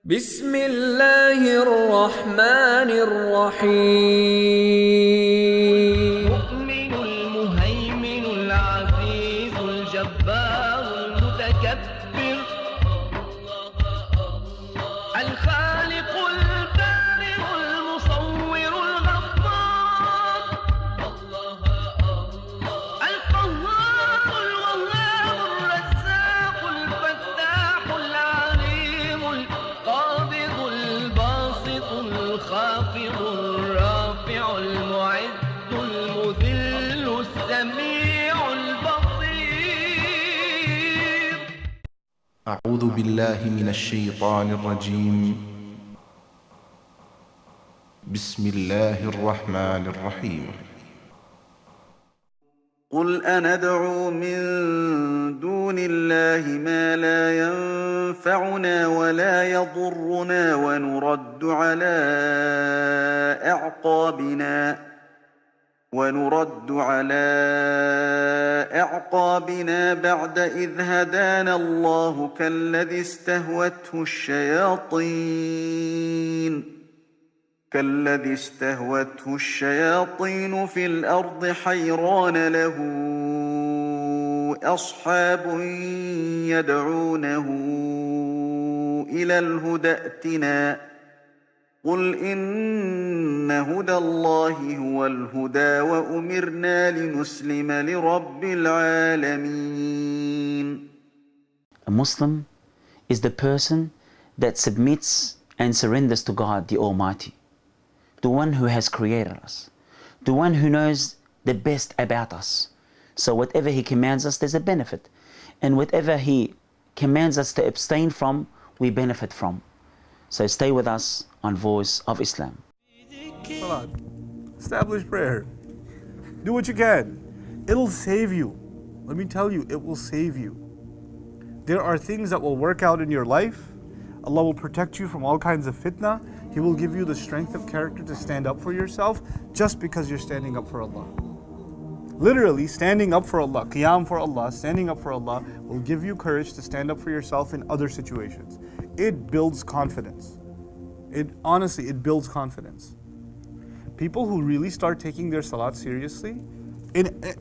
بسم الله الرحمن الرحيم المؤمن المهيمن العزيز الجبار المتكبر الخالق البارئ المصور الغفار القهار الوهاب الرزاق الفتاح العليم القابض الباسط الخافض الرافع المعز المذل السميع البصير. أعوذ بالله من الشيطان الرجيم. بسم الله الرحمن الرحيم. قل أندعو من دون الله ما لا ينفعنا ولا يضرنا ونرد على أعقابنا بعد إذ هدانا الله كالذي استهوته الشياطين في الأرض حيران له أصحاب يدعونه إلى الهدى ائتنا قل إن هدى الله هو الهدى وأمرنا لنسلم لرب العالمين. A Muslim is the person that submits and surrenders to God the Almighty, the one who has created us, the one who knows the best about us. So whatever He commands us, there's a benefit. And whatever He commands us to abstain from, we benefit from. So stay with us on Voice of Islam. Salat. Establish prayer. Do what you can. It'll save you. Let me tell you, it will save you. There are things that will work out in your life. Allah will protect you from all kinds of fitna. He will give you the strength of character to stand up for yourself just because you're standing up for Allah. Literally, standing up for Allah, qiyam for Allah, standing up for Allah will give you courage to stand up for yourself in other situations. It builds confidence. Honestly, it builds confidence. People who really start taking their salat seriously,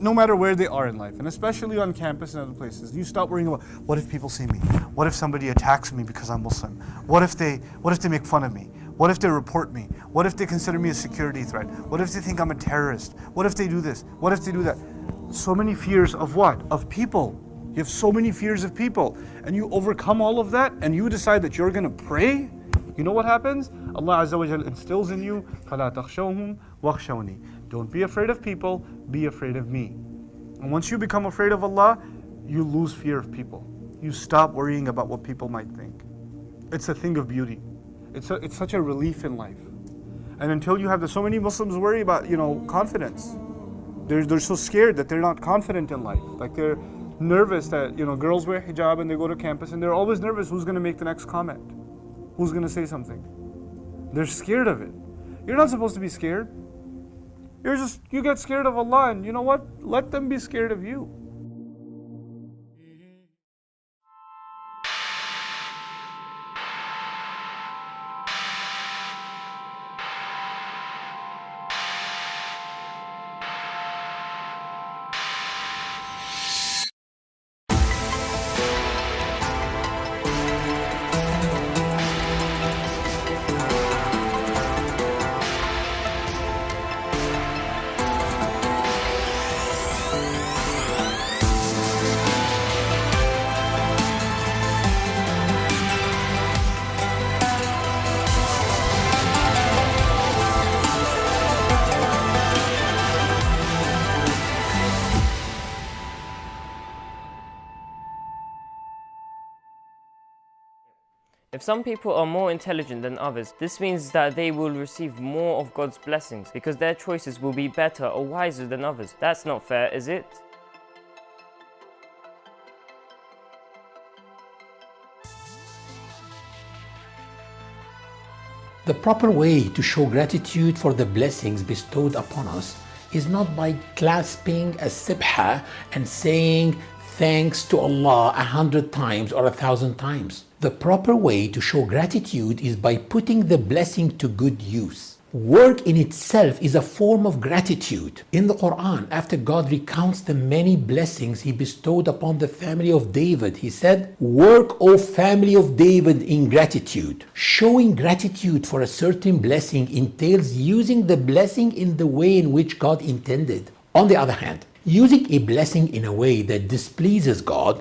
no matter where they are in life, and especially on campus and other places, you stop worrying about, what if people see me? What if somebody attacks me because I'm Muslim? What if they make fun of me? What if they report me? What if they consider me a security threat? What if they think I'm a terrorist? What if they do this? What if they do that? So many fears of what? Of people. You have so many fears of people, and you overcome all of that, and you decide that you're going to pray. You know what happens? Allah Azza wa Jal instills in you, فَلَا تَخْشَوْهُمْ وَخْشَوْنِي. Don't be afraid of people, be afraid of me. And once you become afraid of Allah, you lose fear of people. You stop worrying about what people might think. It's a thing of beauty. It's such a relief in life. And until you have so many Muslims worry about, confidence. They're so scared that they're not confident in life. Like they're nervous that, girls wear hijab and they go to campus and they're always nervous who's going to make the next comment. Who's going to say something? They're scared of it. You're not supposed to be scared. You get scared of Allah, and you know what? Let them be scared of you. If some people are more intelligent than others, this means that they will receive more of God's blessings because their choices will be better or wiser than others. That's not fair, is it? The proper way to show gratitude for the blessings bestowed upon us is not by clasping a sibha and saying, thanks to Allah 100 times or 1,000 times. The proper way to show gratitude is by putting the blessing to good use. Work in itself is a form of gratitude. In the Qur'an, after God recounts the many blessings He bestowed upon the family of David, He said, "Work, O family of David, in gratitude." Showing gratitude for a certain blessing entails using the blessing in the way in which God intended. On the other hand, using a blessing in a way that displeases God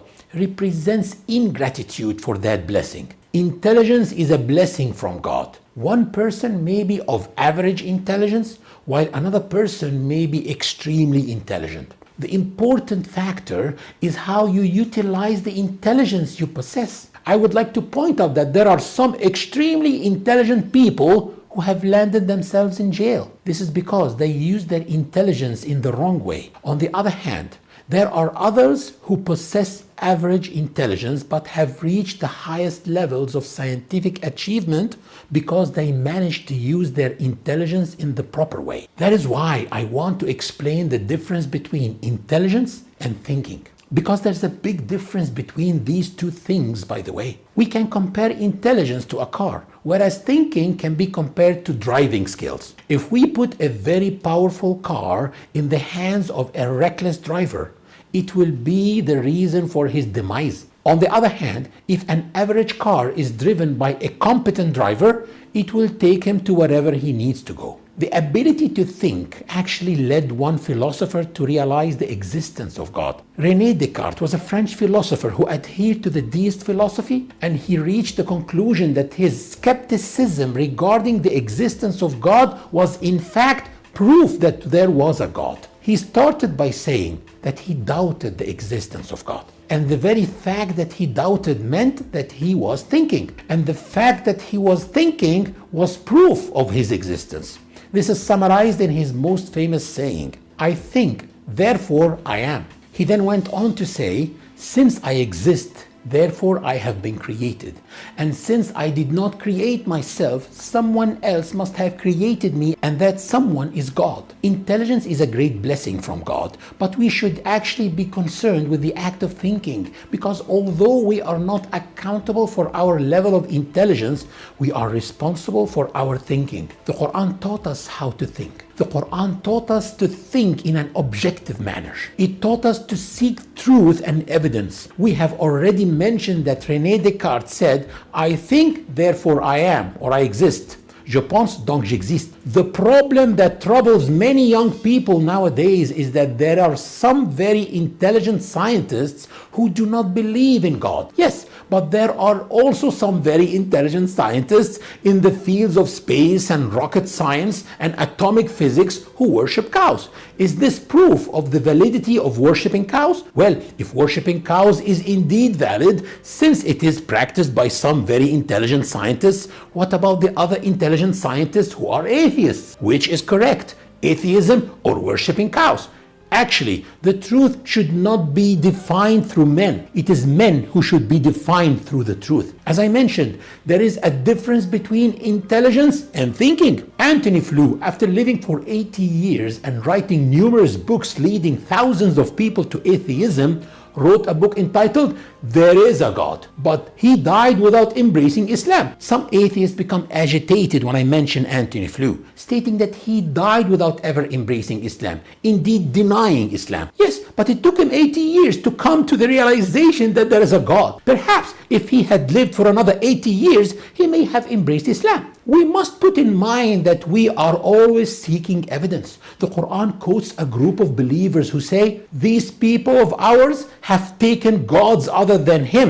represents ingratitude for that blessing. Intelligence is a blessing from God. One person may be of average intelligence, while another person may be extremely intelligent. The important factor is how you utilize the intelligence you possess. I would like to point out that there are some extremely intelligent people who have landed themselves in jail. This is because they use their intelligence in the wrong way. On the other hand, there are others who possess average intelligence but have reached the highest levels of scientific achievement because they managed to use their intelligence in the proper way. That is why I want to explain the difference between intelligence and thinking. Because there's a big difference between these two things, by the way. We can compare intelligence to a car, whereas thinking can be compared to driving skills. If we put a very powerful car in the hands of a reckless driver, it will be the reason for his demise. On the other hand, if an average car is driven by a competent driver, it will take him to wherever he needs to go. The ability to think actually led one philosopher to realize the existence of God. René Descartes was a French philosopher who adhered to the deist philosophy, and he reached the conclusion that his skepticism regarding the existence of God was in fact proof that there was a God. He started by saying that he doubted the existence of God. And the very fact that he doubted meant that he was thinking. And the fact that he was thinking was proof of his existence. This is summarized in his most famous saying, "I think, therefore I am." He then went on to say, "Since I exist, therefore I have been created. And since I did not create myself, someone else must have created me, and that someone is God." Intelligence is a great blessing from God, but we should actually be concerned with the act of thinking, because although we are not accountable for our level of intelligence, we are responsible for our thinking. The Qur'an taught us how to think. The Qur'an taught us to think in an objective manner. It taught us to seek truth and evidence. We have already mentioned that René Descartes said, "I think, therefore I am, or I exist. Je pense, donc j'existe." The problem that troubles many young people nowadays is that there are some very intelligent scientists who do not believe in God. Yes, but there are also some very intelligent scientists in the fields of space and rocket science and atomic physics who worship cows. Is this proof of the validity of worshipping cows? Well, if worshipping cows is indeed valid, since it is practiced by some very intelligent scientists, what about the other intelligent scientists who are atheists? Which is correct, atheism or worshipping cows? Actually, the truth should not be defined through men. It is men who should be defined through the truth. As I mentioned, there is a difference between intelligence and thinking. Antony Flew, after living for 80 years and writing numerous books leading thousands of people to atheism, wrote a book entitled "There is a God," but he died without embracing Islam. Some atheists become agitated when I mention Antony Flew, stating that he died without ever embracing Islam, indeed denying Islam. Yes, but it took him 80 years to come to the realization that there is a God. Perhaps if he had lived for another 80 years, he may have embraced Islam. We must put in mind that we are always seeking evidence. The Quran quotes a group of believers who say, "These people of ours have taken gods other than Him,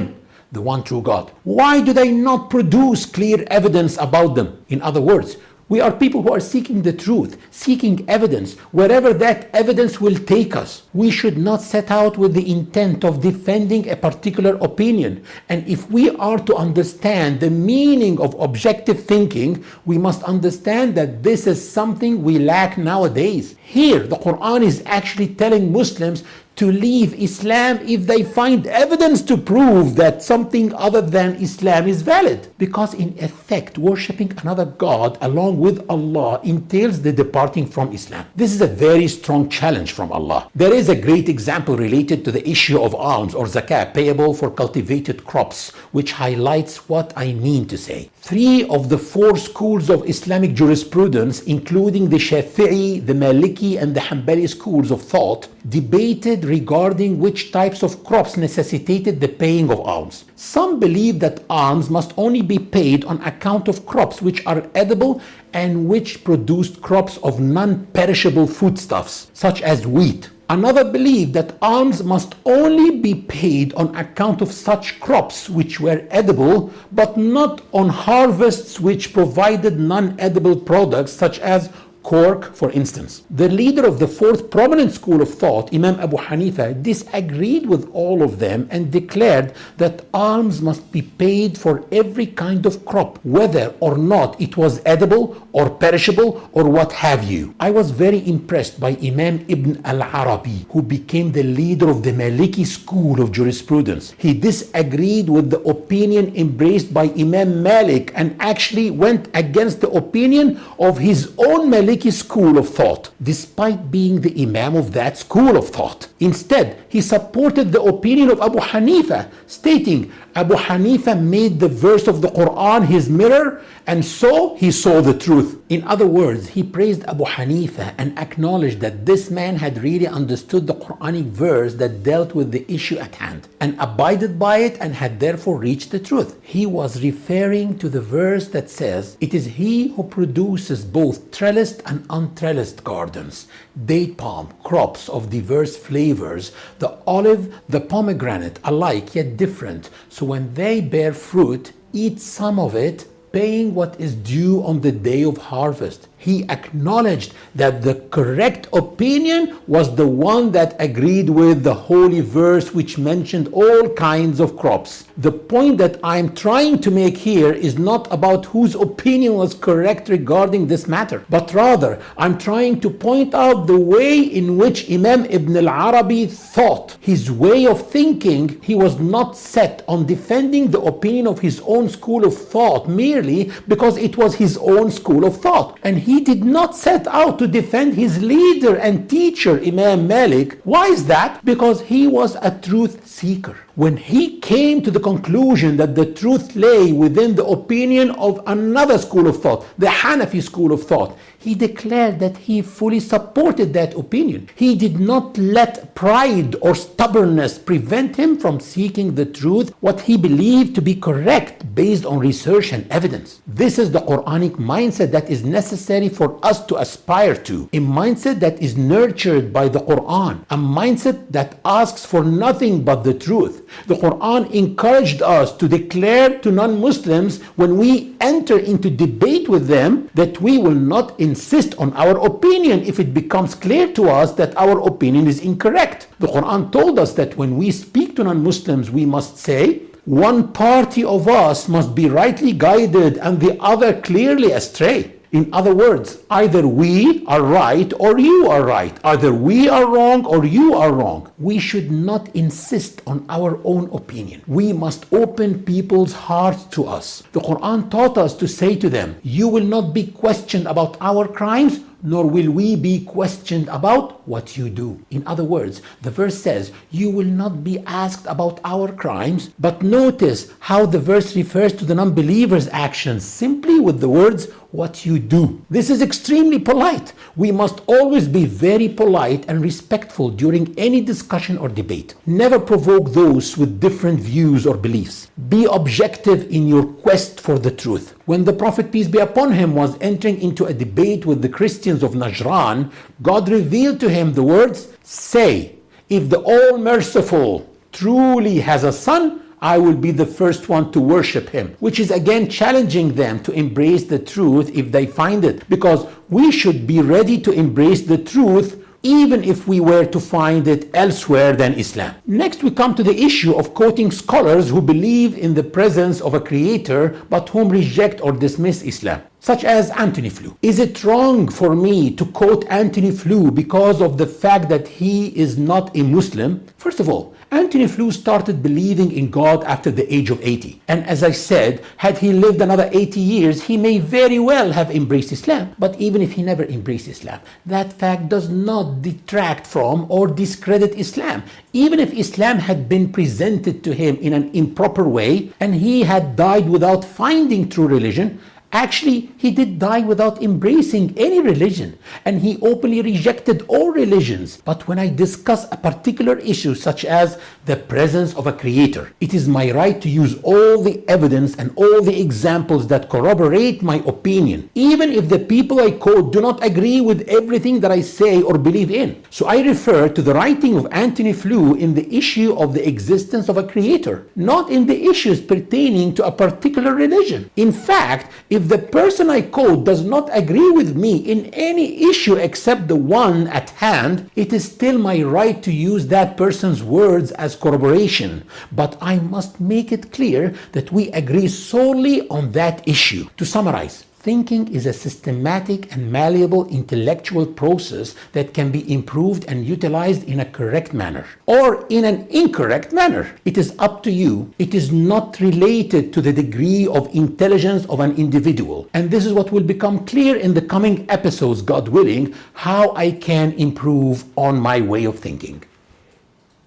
the one true God. Why do they not produce clear evidence about them?" In other words, we are people who are seeking the truth, seeking evidence, wherever that evidence will take us. We should not set out with the intent of defending a particular opinion. And if we are to understand the meaning of objective thinking, we must understand that this is something we lack nowadays. Here, the Quran is actually telling Muslims to leave Islam if they find evidence to prove that something other than Islam is valid. Because in effect, worshipping another God along with Allah entails the departing from Islam. This is a very strong challenge from Allah. There is a great example related to the issue of alms or zakah payable for cultivated crops, which highlights what I mean to say. 3 of the 4 schools of Islamic jurisprudence, including the Shafi'i, the Maliki, and the Hanbali schools of thought, debated regarding which types of crops necessitated the paying of alms. Some believe that alms must only be paid on account of crops which are edible and which produced crops of non-perishable foodstuffs, such as wheat. Another believed that alms must only be paid on account of such crops which were edible, but not on harvests which provided non-edible products such as cork, for instance. The leader of the 4th prominent school of thought, Imam Abu Hanifa, disagreed with all of them and declared that alms must be paid for every kind of crop, whether or not it was edible or perishable or what have you. I was very impressed by Imam Ibn al-Arabi, who became the leader of the Maliki school of jurisprudence. He disagreed with the opinion embraced by Imam Malik and actually went against the opinion of his own Maliki school of thought, despite being the Imam of that school of thought. Instead, he supported the opinion of Abu Hanifa, stating Abu Hanifa made the verse of the Qur'an his mirror, and so he saw the truth. In other words, he praised Abu Hanifa and acknowledged that this man had really understood the Quranic verse that dealt with the issue at hand and abided by it and had therefore reached the truth. He was referring to the verse that says, "It is he who produces both trellised and untrellised gardens, date palm, crops of diverse flavors, the olive, the pomegranate, alike yet different. So when they bear fruit, eat some of it, paying what is due on the day of harvest." He acknowledged that the correct opinion was the one that agreed with the holy verse which mentioned all kinds of crops. The point that I'm trying to make here is not about whose opinion was correct regarding this matter, but rather I'm trying to point out the way in which Imam Ibn al-Arabi thought. His way of thinking, he was not set on defending the opinion of his own school of thought merely because it was his own school of thought. And he did not set out to defend his leader and teacher, Imam Malik. Why is that? Because he was a truth seeker. When he came to the conclusion that the truth lay within the opinion of another school of thought, the Hanafi school of thought, he declared that he fully supported that opinion. He did not let pride or stubbornness prevent him from seeking the truth, what he believed to be correct based on research and evidence. This is the Quranic mindset that is necessary for us to aspire to, a mindset that is nurtured by the Quran, a mindset that asks for nothing but the truth. The Quran encouraged us to declare to non-Muslims when we enter into debate with them that we will not insist on our opinion if it becomes clear to us that our opinion is incorrect. The Quran told us that when we speak to non-Muslims, we must say, one party of us must be rightly guided and the other clearly astray. In other words, either we are right or you are right. Either we are wrong or you are wrong. We should not insist on our own opinion. We must open people's hearts to us. The Quran taught us to say to them, you will not be questioned about our crimes, nor will we be questioned about what you do. In other words, the verse says, you will not be asked about our crimes, but notice how the verse refers to the non-believers' actions simply with the words, what you do. This is extremely polite. We must always be very polite and respectful during any discussion or debate. Never provoke those with different views or beliefs. Be objective in your quest for the truth. When the Prophet, peace be upon him, was entering into a debate with the Christians of Najran, God revealed to him the words, say, if the All-Merciful truly has a son, I will be the first one to worship him, which is again challenging them to embrace the truth if they find it, because we should be ready to embrace the truth even if we were to find it elsewhere than Islam. Next, we come to the issue of quoting scholars who believe in the presence of a creator but whom reject or dismiss Islam. such as Anthony Flew. Is it wrong for me to quote Anthony Flew because of the fact that he is not a Muslim? First of all, Anthony Flew started believing in God after the age of 80. And as I said, had he lived another 80 years, he may very well have embraced Islam. But even if he never embraced Islam, that fact does not detract from or discredit Islam. Even if Islam had been presented to him in an improper way and he had died without finding true religion, actually, he did die without embracing any religion, and he openly rejected all religions. But when I discuss a particular issue such as the presence of a creator, it is my right to use all the evidence and all the examples that corroborate my opinion, even if the people I quote do not agree with everything that I say or believe in. So I refer to the writing of Anthony Flew in the issue of the existence of a creator, not in the issues pertaining to a particular religion. In fact, if the person I quote does not agree with me in any issue except the one at hand, it is still my right to use that person's words as corroboration. But I must make it clear that we agree solely on that issue. To summarize, thinking is a systematic and malleable intellectual process that can be improved and utilized in a correct manner or in an incorrect manner. It is up to you. It is not related to the degree of intelligence of an individual. And this is what will become clear in the coming episodes, God willing, how I can improve on my way of thinking.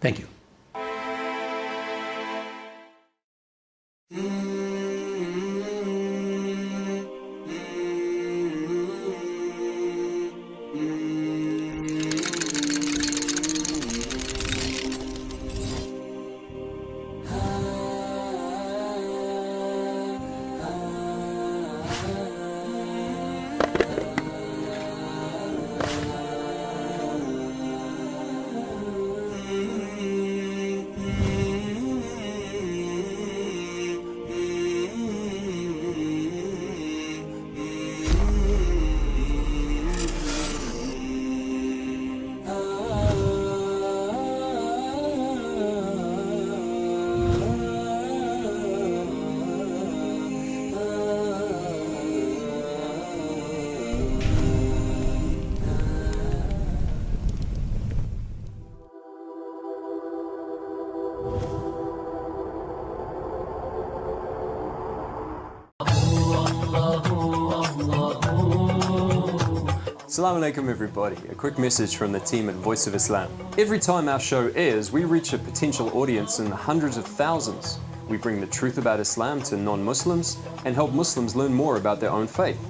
Thank you. Assalamu alaikum everybody, a quick message from the team at Voice of Islam. Every time our show airs, we reach a potential audience in the hundreds of thousands. We bring the truth about Islam to non-Muslims and help Muslims learn more about their own faith.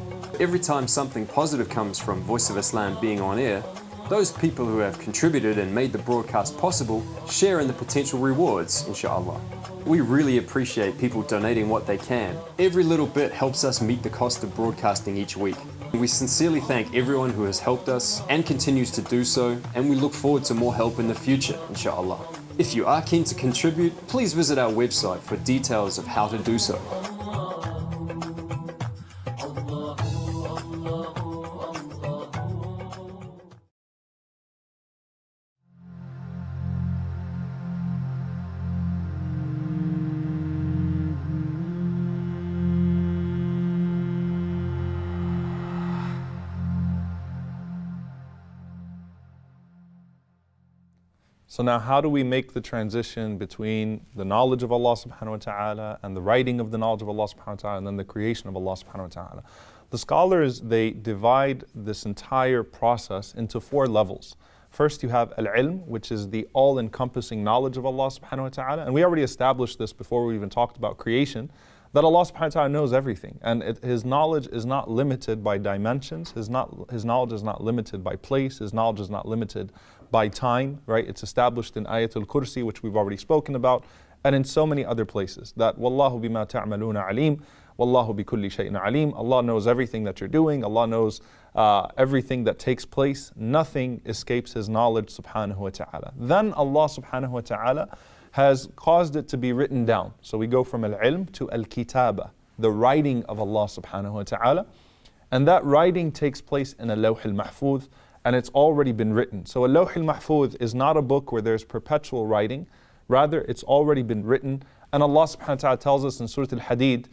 Every time something positive comes from Voice of Islam being on air, those people who have contributed and made the broadcast possible share in the potential rewards, inshallah. We really appreciate people donating what they can. Every little bit helps us meet the cost of broadcasting each week. We sincerely thank everyone who has helped us and continues to do so, and we look forward to more help in the future, inshallah. If you are keen to contribute, please visit our website for details of how to do so. So now how do we make the transition between the knowledge of Allah subhanahu wa ta'ala and the writing of the knowledge of Allah subhanahu wa ta'ala and then the creation of Allah subhanahu wa ta'ala? The scholars, they divide this entire process into 4 levels. First you have al-ilm, which is the all-encompassing knowledge of Allah subhanahu wa ta'ala. And we already established this before we even talked about creation, that Allah subhanahu wa ta'ala knows everything. And His knowledge is not limited by dimensions. His knowledge is not limited by place. His knowledge is not limited by time, right? It's established in Ayatul Kursi, which we've already spoken about, and in so many other places. That Wallahu bima ta'maluna alim, Wallahu bi kulli shay'in alim. Allah knows everything that you're doing. Allah knows everything that takes place. Nothing escapes His knowledge subhanahu wa ta'ala. Then Allah subhanahu wa ta'ala has caused it to be written down. So we go from al-ilm to al-kitaba, the writing of Allah subhanahu wa ta'ala. And that writing takes place in a lawh al-mahfuz, and it's already been written. So a lawh al-mahfuz is not a book where there's perpetual writing. Rather, it's already been written. And Allah subhanahu wa ta'ala tells us in Surah Al-Hadid,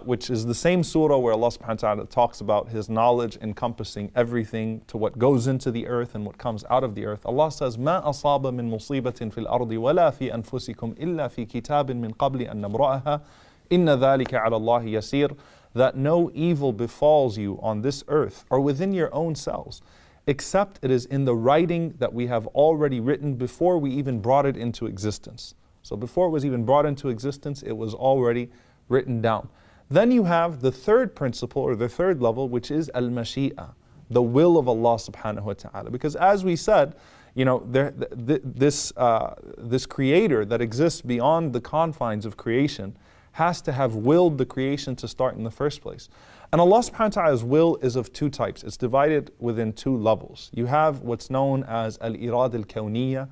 which is the same surah where Allah subhanahu wa ta'ala talks about His knowledge encompassing everything to what goes into the earth and what comes out of the earth. Allah says, مَا أَصَابَ مِن مُصِيبَةٍ فِي الْأَرْضِ وَلَا فِي أَنفُسِكُمْ إِلَّا فِي كِتَابٍ مِن قَبْلِ أَن نَبْرَأَهَا إِنَّ ذَلِكَ عَلَى اللَّهِ يَسِيرٌ. That no evil befalls you on this earth or within your own selves, except it is in the writing that we have already written before we even brought it into existence. So before it was even brought into existence, it was already written down. Then you have the third principle or the third level, which is al-mashi'a, the will of Allah subhanahu wa ta'ala. Because as we said, you know, this creator that exists beyond the confines of creation has to have willed the creation to start in the first place. And Allah subhanahu wa ta'ala's will is of two types. It's divided within two levels. You have what's known as al-irad al-kawniyya,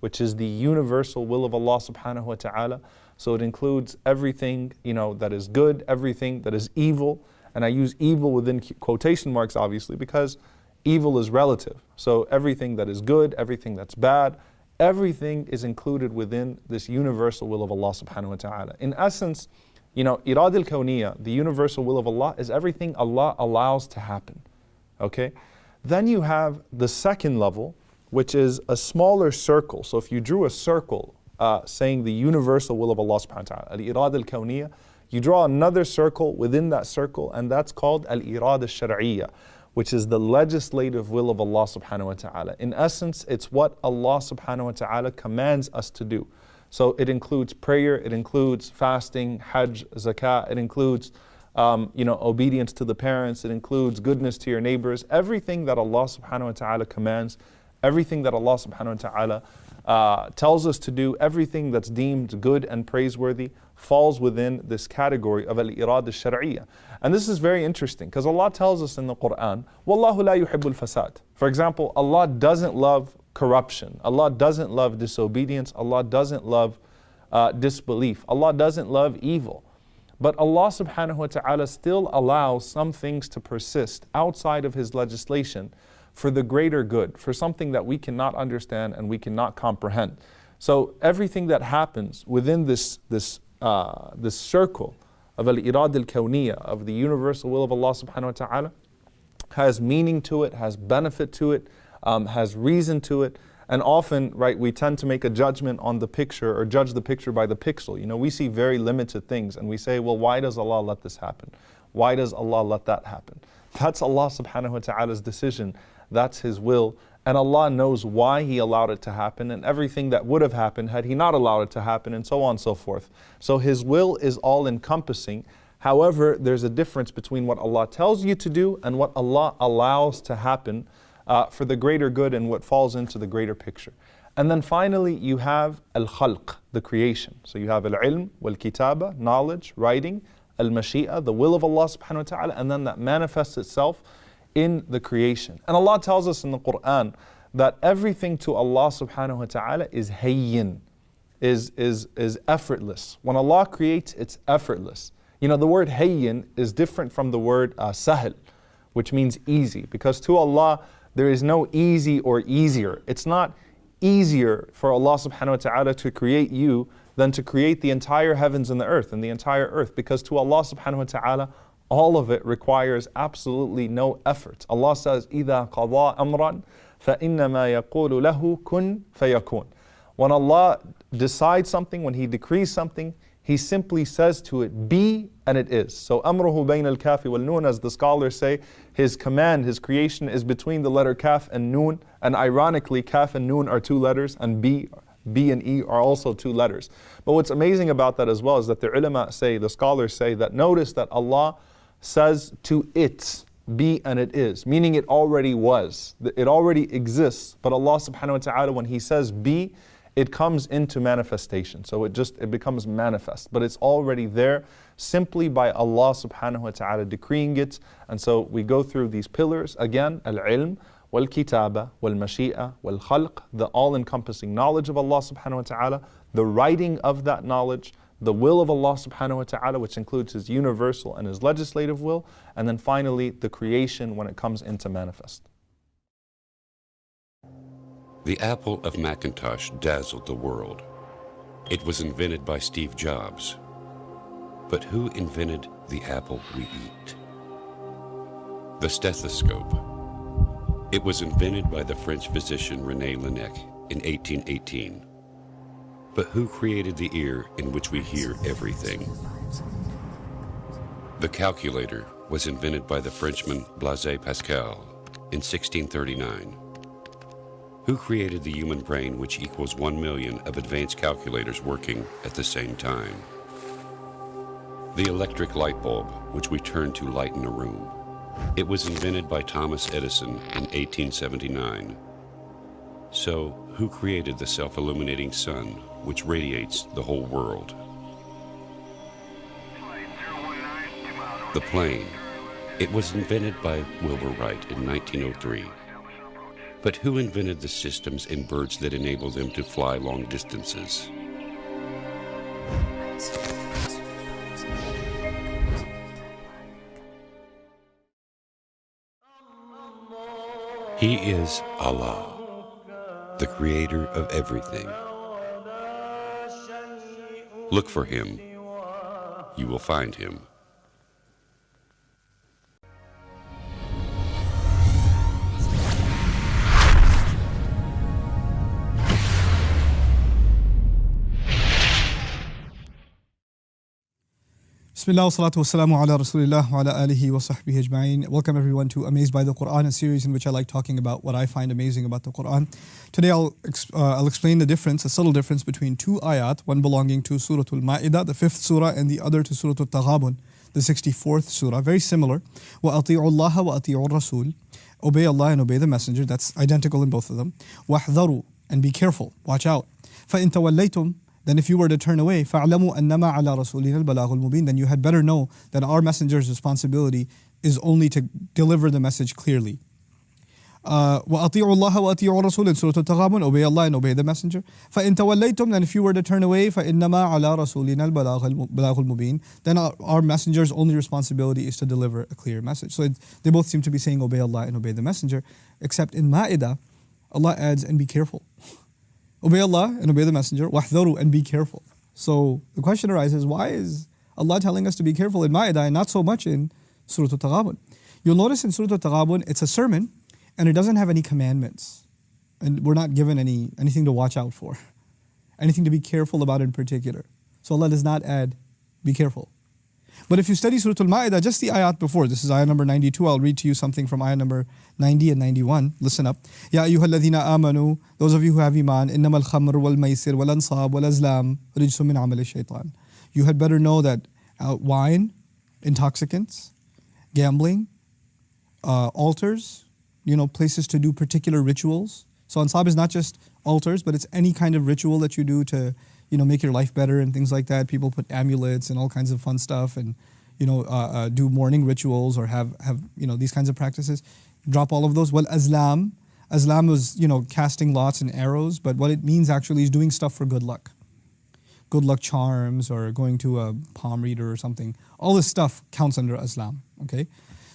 which is the universal will of Allah subhanahu wa ta'ala. So it includes everything, you know, that is good, everything that is evil. And I use evil within quotation marks, obviously, because evil is relative. So everything that is good, everything that's bad, everything is included within this universal will of Allah subhanahu wa ta'ala. In essence, you know, irad al-kawniyya, the universal will of Allah, is everything Allah allows to happen. Okay? Then you have the second level, which is a smaller circle. So if you drew a circle saying the universal will of Allah subhanahu wa ta'ala, al-irad al-kawniyya, you draw another circle within that circle, and that's called al-irad al-shar'iyya, which is the legislative will of Allah subhanahu wa ta'ala. In essence, it's what Allah subhanahu wa ta'ala commands us to do. So it includes prayer, it includes fasting, hajj, zakah, it includes obedience to the parents, it includes goodness to your neighbors. Everything that Allah subhanahu wa ta'ala commands, everything that Allah subhanahu wa ta'ala tells us to do, everything that's deemed good and praiseworthy falls within this category of al-irad al-shar'iyya. And this is very interesting because Allah tells us in the Qur'an, وَاللَّهُ لَا يُحِبُّ الْفَسَادِ. For example, Allah doesn't love corruption. Allah doesn't love disobedience. Allah doesn't love disbelief. Allah doesn't love evil. But Allah subhanahu wa ta'ala still allows some things to persist outside of His legislation for the greater good, for something that we cannot understand and we cannot comprehend. So everything that happens within this circle of al-irad al-kawniyya, of the universal will of Allah subhanahu wa ta'ala, has meaning to it, has benefit to it, has reason to it. And often, right, we tend to make a judgment on the picture or judge the picture by the pixel. You know, we see very limited things and we say, well, why does Allah let this happen? Why does Allah let that happen? That's Allah subhanahu wa ta'ala's decision. That's His will. And Allah knows why He allowed it to happen and everything that would have happened had He not allowed it to happen, and so on and so forth. So His will is all encompassing. However, there's a difference between what Allah tells you to do and what Allah allows to happen for the greater good and what falls into the greater picture. And then finally, you have al-khalq, the creation. So you have al-ilm, wal-kitaba, knowledge, writing, al-mashi'a, the will of Allah subhanahu wa ta'ala, and then that manifests itself in the creation. And Allah tells us in the Qur'an that everything to Allah subhanahu wa ta'ala is hayyin, is effortless. When Allah creates, it's effortless. You know, the word hayyin is different from the word sahl, which means easy, because to Allah there is no easy or easier. It's not easier for Allah subhanahu wa ta'ala to create you than to create the entire heavens and the earth and the entire earth, because to Allah subhanahu wa ta'ala all of it requires absolutely no effort. Allah says, إِذَا قَضَى أَمْرًا فَإِنَّمَا يَقُولُ لَهُ كُن فَيَكُونَ. When Allah decides something, when He decrees something, He simply says to it, be, and it is. So أَمْرُهُ بَيْنَ الْكَافِ وَالنُّونَ, as the scholars say, His command, His creation is between the letter kaf and noon. And ironically, kaf and noon are two letters, and B and E are also two letters. But what's amazing about that as well is that the ulama say, the scholars say, that notice that Allah says to it, be and it is, meaning it already was. It already exists. But Allah subhanahu wa ta'ala, when He says be, it comes into manifestation. So it becomes manifest. But it's already there simply by Allah subhanahu wa ta'ala decreeing it. And so we go through these pillars again, al-ilm, wal-kitaba, wal-mashi'a, wal-khalq, the all-encompassing knowledge of Allah subhanahu wa ta'ala, the writing of that knowledge, the will of Allah subhanahu wa ta'ala, which includes His universal and His legislative will, and then finally the creation when it comes into manifest. The apple of Macintosh dazzled the world. It was invented by Steve Jobs. But who invented the apple we eat? The stethoscope. It was invented by the French physician René Laennec in 1818. But who created the ear in which we hear everything? The calculator was invented by the Frenchman Blaise Pascal in 1639. Who created the human brain, which equals 1 million of advanced calculators working at the same time? The electric light bulb, which we turn to lighten a room. It was invented by Thomas Edison in 1879. So, who created the self-illuminating sun, which radiates the whole world? The plane. It was invented by Wilbur Wright in 1903. But who invented the systems in birds that enable them to fly long distances? He is Allah, the creator of everything. Look for him. You will find him. Bismillah wa salatu wa salamu ala rasulillah wa ala alihi wa sahbihi ajma'in. Welcome everyone to Amazed by the Qur'an, a series in which I like talking about what I find amazing about the Qur'an. Today I'll explain the difference, a subtle difference between two ayat, one belonging to Surah Al-Ma'idah, the 5th surah, and the other to Surah Al-Taghabun, the 64th surah. Very similar. وَأَطِيعُوا اللَّهَ وَأَطِيعُوا الرَّسُولِ. Obey Allah and obey the Messenger. That's identical in both of them. وَاحْذَرُوا, and be careful, watch out. فَإِن تَوَلَّيْتُمْ, then if you were to turn away, فَاعْلَمُوا أَنَّمَا عَلَى رَسُولِنَا الْبَلَاغُ الْمُبِينَ, then you had better know that our messenger's responsibility is only to deliver the message clearly. وَأَطِيعُوا اللَّهَ وَأَطِيعُوا الرَّسُولَ in Surah Al-Taghabun, obey Allah and obey the messenger. فَإِن تَوَلَّيْتُمْ, then if you were to turn away, فَإِنَّمَا عَلَى رَسُولِنَا الْبَلَاغُ الْمُبِينَ, then our messenger's only responsibility is to deliver a clear message. So they both seem to be saying obey Allah and obey the messenger, except in Ma'idah, Allah adds, and be careful. Obey Allah and obey the messenger, wahdharu, and be careful. So the question arises, why is Allah telling us to be careful in Ma'idah and not so much in Surah Al-Taghabun? You'll notice in Surah Al-Taghabun, it's a sermon and it doesn't have any commandments. And we're not given anything to watch out for, anything to be careful about in particular. So Allah does not add, be careful. But if you study Surah Al-Ma'idah, just the ayat before, this is ayat number 92, I'll read to you something from ayat number 90 and 91. Listen up. Ya ayyuhalladhina amanu, those of you who have iman, innamal khamr wal maisir wal ansab wal azlam rijsum min amal shaitan. You had better know that wine, intoxicants, gambling, altars, places to do particular rituals. So ansab is not just altars, but it's any kind of ritual that you do to make your life better and things like that. People put amulets and all kinds of fun stuff and, do morning rituals or have these kinds of practices. Drop all of those. Well, azlam was, casting lots and arrows, but what it means actually is doing stuff for good luck. Good luck charms or going to a palm reader or something. All this stuff counts under azlam, okay?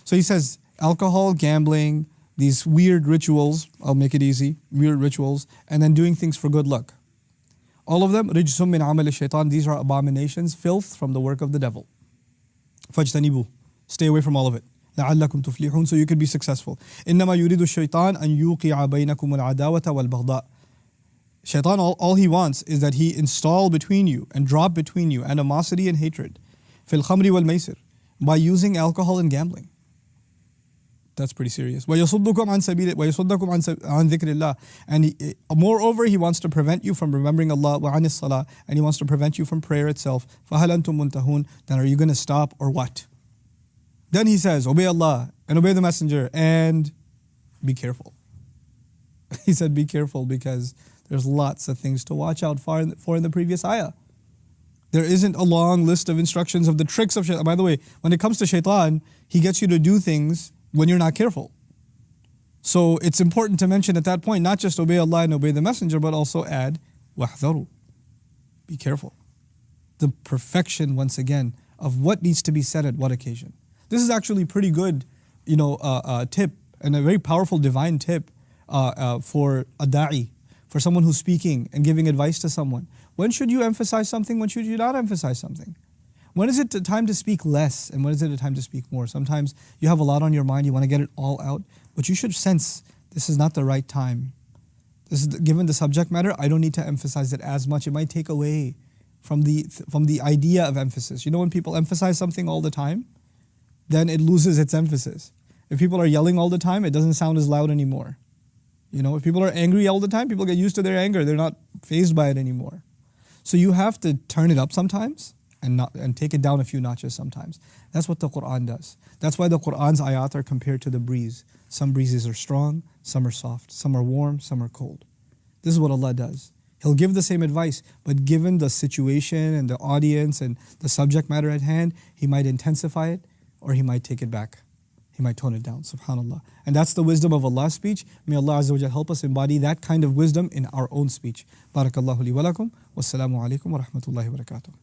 So he says alcohol, gambling, these weird rituals, I'll make it easy, weird rituals, and then doing things for good luck. All of them, rijsum min amal shaitan, these are abominations, filth from the work of the devil. Fajtanibu, stay away from all of it. لَعَلَّكُمْ تُفْلِحُونَ, so you could be successful. إِنَّمَا يُرِيدُ الشَّيْطَانَ أَن يُوقِعَ بَيْنَكُمُ الْعَدَاوَةَ وَالْبَغْضَاءَ. Shaitan, all he wants is that he install between you and drop between you animosity and hatred. فِي الْخَمْرِ وَالْمَيْسِرِ, by using alcohol and gambling. That's pretty serious. وَيَصُدُّكُمْ عَنْ ذِكْرِ اللَّهِ, and moreover, he wants to prevent you from remembering Allah, وَعَنِ الصَّلَاةِ, and he wants to prevent you from prayer itself. فَهَلْ أَنْتُمْ مُنْتَهُونَ, then are you going to stop or what? Then he says, obey Allah and obey the messenger and be careful. He said be careful because there's lots of things to watch out for in the previous ayah. There isn't a long list of instructions of the tricks of shaitan. By the way, when it comes to shaitan, he gets you to do things when you're not careful. So it's important to mention at that point, not just obey Allah and obey the messenger, but also add, wahdharu, be careful. The perfection, once again, of what needs to be said at what occasion. This is actually pretty good, tip and a very powerful divine tip for a da'i, for someone who's speaking and giving advice to someone. When should you emphasize something? When should you not emphasize something? When is it the time to speak less and when is it the time to speak more? Sometimes you have a lot on your mind, you want to get it all out, but you should sense this is not the right time. This is given the subject matter, I don't need to emphasize it as much. It might take away from the idea of emphasis. You know, when people emphasize something all the time, then it loses its emphasis. If people are yelling all the time, it doesn't sound as loud anymore. You know, if people are angry all the time, people get used to their anger. They're not fazed by it anymore. So you have to turn it up sometimes and take it down a few notches sometimes. That's what the Qur'an does. That's why the Qur'an's ayat are compared to the breeze. Some breezes are strong, some are soft, some are warm, some are cold. This is what Allah does. He'll give the same advice, but given the situation and the audience and the subject matter at hand, He might intensify it or He might take it back. He might tone it down, subhanAllah. And that's the wisdom of Allah's speech. May Allah Azza wa Jal help us embody that kind of wisdom in our own speech. Barakallahu li wa lakum. Wassalamu alaikum wa rahmatullahi wa barakatuh.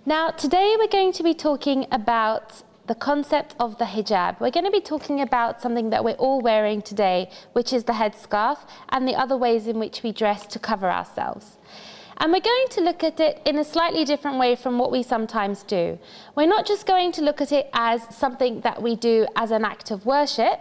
Now, today we're going to be talking about the concept of the hijab. We're going to be talking about something that we're all wearing today, which is the headscarf, and the other ways in which we dress to cover ourselves. And we're going to look at it in a slightly different way from what we sometimes do. We're not just going to look at it as something that we do as an act of worship.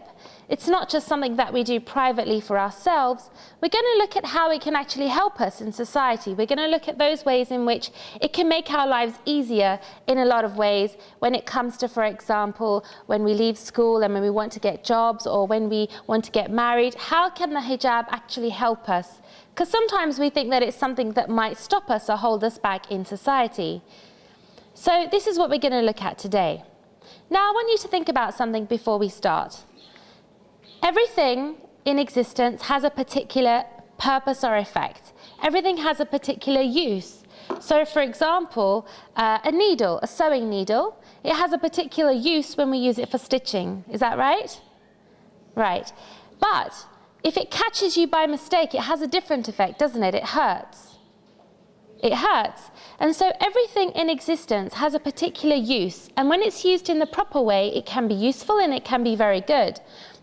It's not just something that we do privately for ourselves. We're going to look at how it can actually help us in society. We're going to look at those ways in which it can make our lives easier in a lot of ways when it comes to, for example, when we leave school and when we want to get jobs or when we want to get married. How can the hijab actually help us? Because sometimes we think that it's something that might stop us or hold us back in society. So this is what we're going to look at today. Now I want you to think about something before we start. Everything in existence has a particular purpose or effect. Everything has a particular use. So for example, a needle, a sewing needle, it has a particular use when we use it for stitching. Is that right? Right. But if it catches you by mistake, it has a different effect, doesn't it? It hurts. It hurts. And so everything in existence has a particular use. And when it's used in the proper way, it can be useful and it can be very good.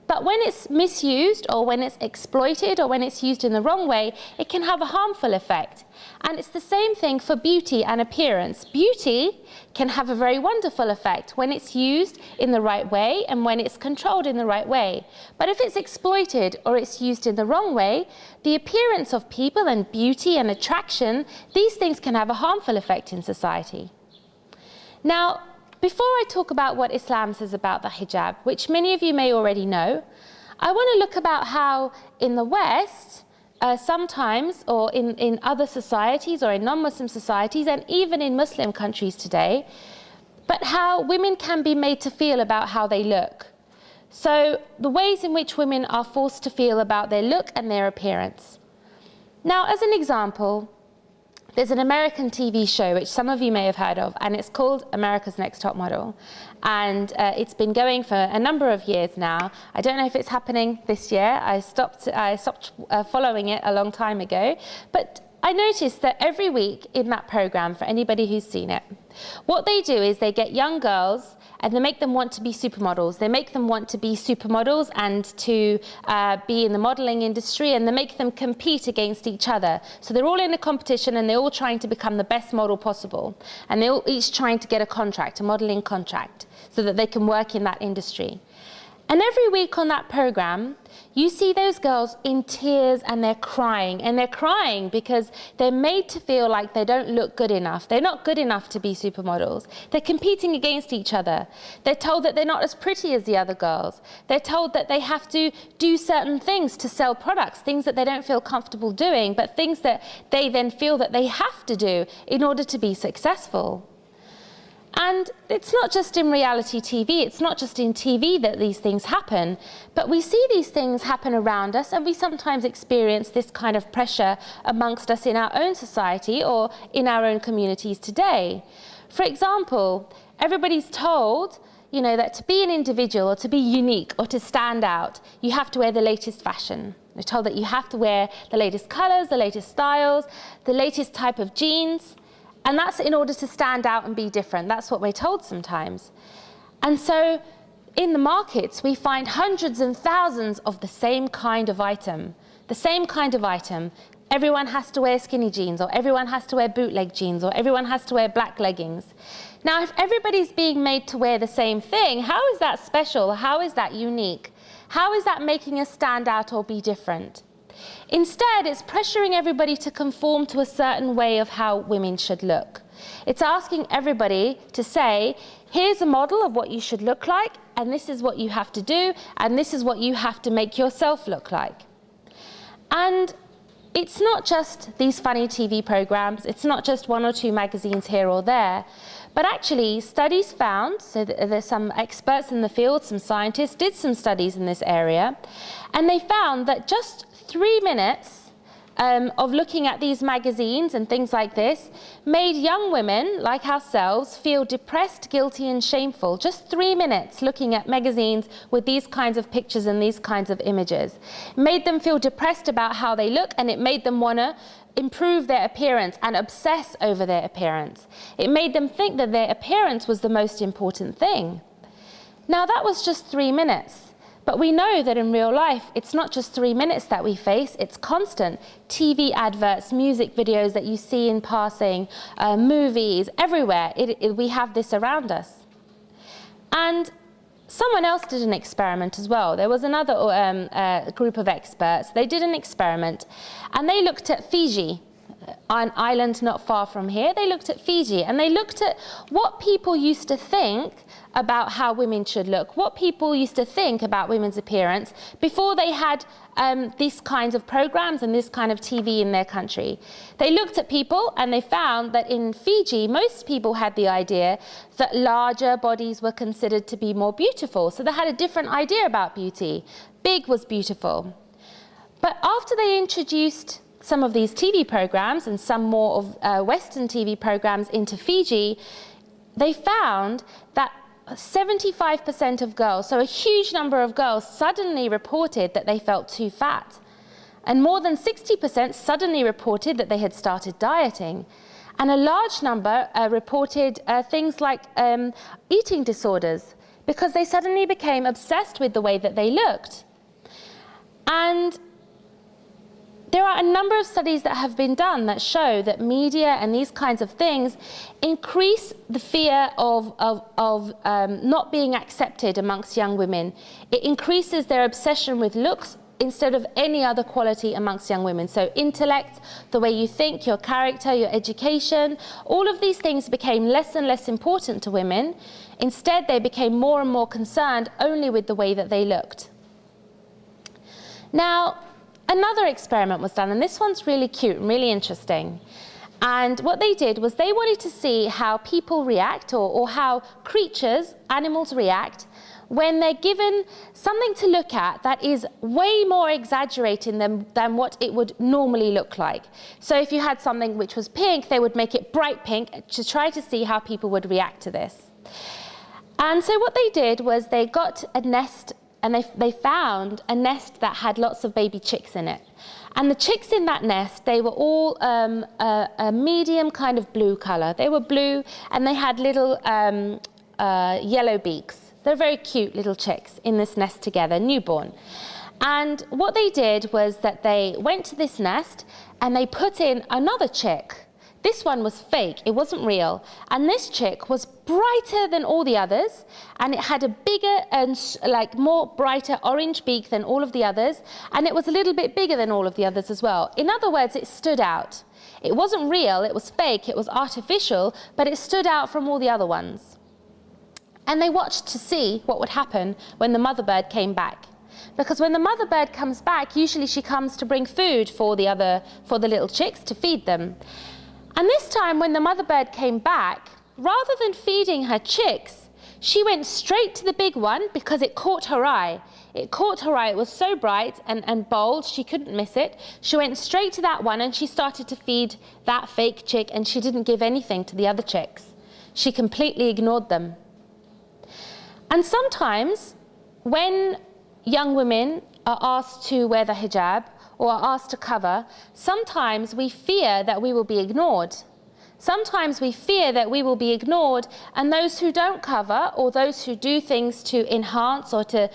But when it's misused or when it's exploited or when it's used in the wrong way, it can have a harmful effect. And it's the same thing for beauty and appearance. Beauty can have a very wonderful effect when it's used in the right way and when it's controlled in the right way. But if it's exploited or it's used in the wrong way, the appearance of people and beauty and attraction, these things can have a harmful effect in society. Now, before I talk about what Islam says about the hijab, which many of you may already know, I want to look about how in the West, sometimes, or in other societies or in non-Muslim societies and even in Muslim countries today, but how women can be made to feel about how they look. So the ways in which women are forced to feel about their look and their appearance. Now, as an example, there's an American TV show which some of you may have heard of, and it's called America's Next Top Model. And it's been going for a number of years now. I don't know if it's happening this year. I stopped following it a long time ago. But I noticed that every week in that program, for anybody who's seen it, what they do is they get young girls and they make them want to be supermodels. They make them want to be supermodels and to be in the modeling industry, and they make them compete against each other. So they're all in a competition and they're all trying to become the best model possible. And they're all each trying to get a contract, a modeling contract, so that they can work in that industry. And every week on that program, you see those girls in tears and they're crying. And they're crying because they're made to feel like they don't look good enough. They're not good enough to be supermodels. They're competing against each other. They're told that they're not as pretty as the other girls. They're told that they have to do certain things to sell products, things that they don't feel comfortable doing, but things that they then feel that they have to do in order to be successful. And it's not just in reality TV, it's not just in TV that these things happen, but we see these things happen around us, and we sometimes experience this kind of pressure amongst us in our own society or in our own communities today. For example, everybody's told, you know, that to be an individual or to be unique or to stand out, you have to wear the latest fashion. We're told that you have to wear the latest colors, the latest styles, the latest type of jeans. And that's in order to stand out and be different. That's what we're told sometimes. And so in the markets, we find hundreds and thousands of the same kind of item. The same kind of item, everyone has to wear skinny jeans, or everyone has to wear bootleg jeans, or everyone has to wear black leggings. Now, if everybody's being made to wear the same thing, how is that special? How is that unique? How is that making us stand out or be different? Instead, it's pressuring everybody to conform to a certain way of how women should look. It's asking everybody to say, here's a model of what you should look like, and this is what you have to do, and this is what you have to make yourself look like. And it's not just these funny TV programs, it's not just one or two magazines here or there, but actually studies found, so there's some experts in the field, some scientists did some studies in this area, and they found that just 3 minutes of looking at these magazines and things like this made young women like ourselves feel depressed, guilty and shameful. Just 3 minutes looking at magazines with these kinds of pictures and these kinds of images. It made them feel depressed about how they look, and it made them want to improve their appearance and obsess over their appearance. It made them think that their appearance was the most important thing. Now that was just 3 minutes. But we know that in real life, it's not just 3 minutes that we face, it's constant. TV adverts, music videos that you see in passing, movies, everywhere, we have this around us. And someone else did an experiment as well. There was another group of experts. They did an experiment, and they looked at Fiji, an island not far from here. They looked at Fiji, and they looked at what people used to think about how women should look, what people used to think about women's appearance before they had these kinds of programs and this kind of TV in their country. They looked at people and they found that in Fiji, most people had the idea that larger bodies were considered to be more beautiful. So they had a different idea about beauty. Big was beautiful. But after they introduced some of these TV programs and some more of Western TV programs into Fiji, they found that 75% of girls, so a huge number of girls, suddenly reported that they felt too fat. And more than 60% suddenly reported that they had started dieting. And a large number reported things like eating disorders, because they suddenly became obsessed with the way that they looked. And there are a number of studies that have been done that show that media and these kinds of things increase the fear of not being accepted amongst young women. It increases their obsession with looks instead of any other quality amongst young women. So intellect, the way you think, your character, your education, all of these things became less and less important to women. Instead, they became more and more concerned only with the way that they looked. Now, another experiment was done, and this one's really cute and really interesting. And what they did was they wanted to see how people react, or how creatures, animals react, when they're given something to look at that is way more exaggerating than what it would normally look like. So if you had something which was pink, they would make it bright pink to try to see how people would react to this. And so what they did was they got a nest, and they found a nest that had lots of baby chicks in it. And the chicks in that nest, they were all a medium kind of blue color. They were blue, and they had little yellow beaks. They're very cute little chicks in this nest together, newborn. And what they did was that they went to this nest and they put in another chick. This one was fake, it wasn't real. And this chick was brighter than all the others, and it had a bigger and more brighter orange beak than all of the others, and it was a little bit bigger than all of the others as well. In other words, it stood out. It wasn't real, it was fake, it was artificial, but it stood out from all the other ones. And they watched to see what would happen when the mother bird came back. Because when the mother bird comes back, usually she comes to bring food for the little chicks to feed them. And this time when the mother bird came back, rather than feeding her chicks, she went straight to the big one because it caught her eye. It caught her eye, it was so bright and bold, she couldn't miss it. She went straight to that one and she started to feed that fake chick, and she didn't give anything to the other chicks. She completely ignored them. And sometimes when young women are asked to wear the hijab or are asked to cover, sometimes we fear that we will be ignored, Sometimes we fear that we will be ignored, and those who don't cover, or those who do things to enhance or to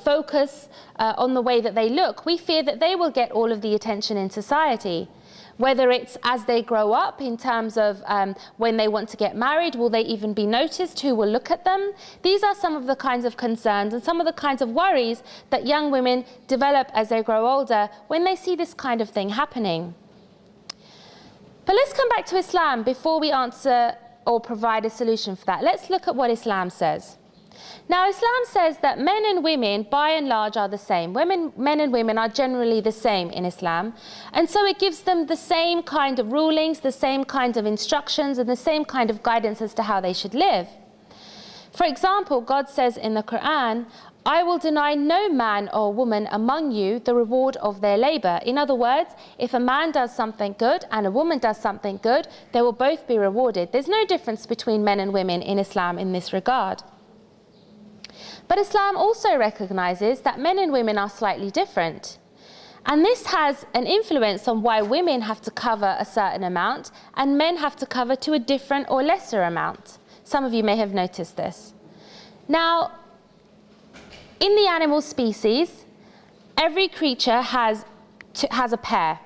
focus on the way that they look, we fear that they will get all of the attention in society. Whether it's as they grow up, in terms of when they want to get married, will they even be noticed? Who will look at them? These are some of the kinds of concerns and some of the kinds of worries that young women develop as they grow older when they see this kind of thing happening. But let's come back to Islam before we answer or provide a solution for that. Let's look at what Islam says. Now, Islam says that men and women, by and large, are the same. Men and women are generally the same in Islam. And so it gives them the same kind of rulings, the same kind of instructions, and the same kind of guidance as to how they should live. For example, God says in the Qur'an, I will deny no man or woman among you the reward of their labor. In other words, if a man does something good and a woman does something good, they will both be rewarded. There's no difference between men and women in Islam in this regard. But Islam also recognizes that men and women are slightly different. And this has an influence on why women have to cover a certain amount and men have to cover to a different or lesser amount. Some of you may have noticed this. Now, in the animal species, every creature has a pair.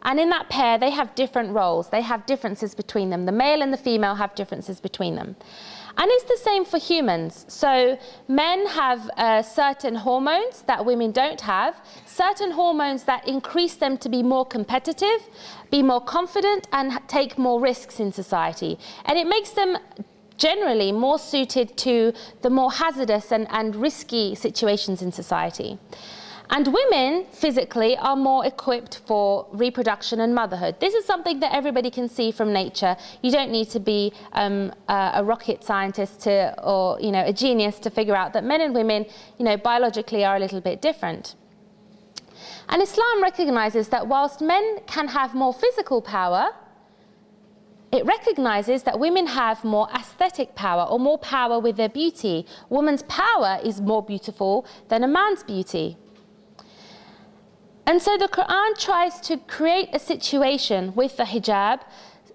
And in that pair, they have different roles. They have differences between them. The male and the female have differences between them. And it's the same for humans. So men have certain hormones that women don't have, certain hormones that increase them to be more competitive, be more confident, and take more risks in society. And it makes them generally more suited to the more hazardous and risky situations in society. And women, physically, are more equipped for reproduction and motherhood. This is something that everybody can see from nature. You don't need to be a rocket scientist or a genius to figure out that men and women, biologically are a little bit different. And Islam recognizes that whilst men can have more physical power, it recognizes that women have more aesthetic power or more power with their beauty. A woman's power is more beautiful than a man's beauty. And so the Qur'an tries to create a situation with the hijab